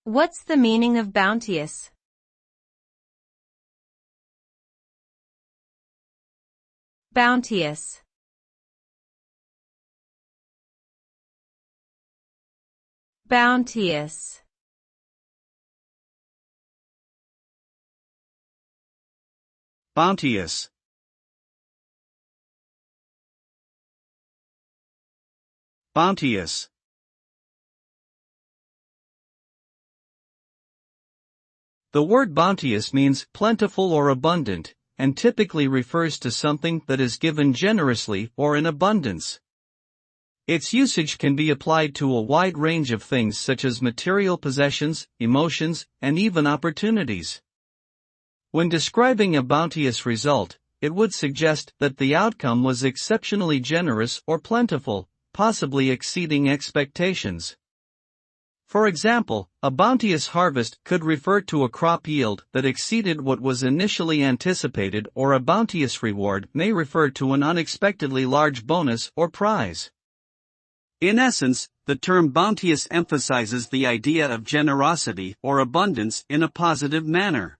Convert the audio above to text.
What's the meaning of bounteous? Bounteous. Bounteous. Bounteous. Bounteous. The word bounteous means plentiful or abundant, and typically refers to something that is given generously or in abundance. Its usage can be applied to a wide range of things such as material possessions, emotions, and even opportunities. When describing a bounteous result, it would suggest that the outcome was exceptionally generous or plentiful, possibly exceeding expectations. For example, a bounteous harvest could refer to a crop yield that exceeded what was initially anticipated, or a bounteous reward may refer to an unexpectedly large bonus or prize. In essence, the term bounteous emphasizes the idea of generosity or abundance in a positive manner.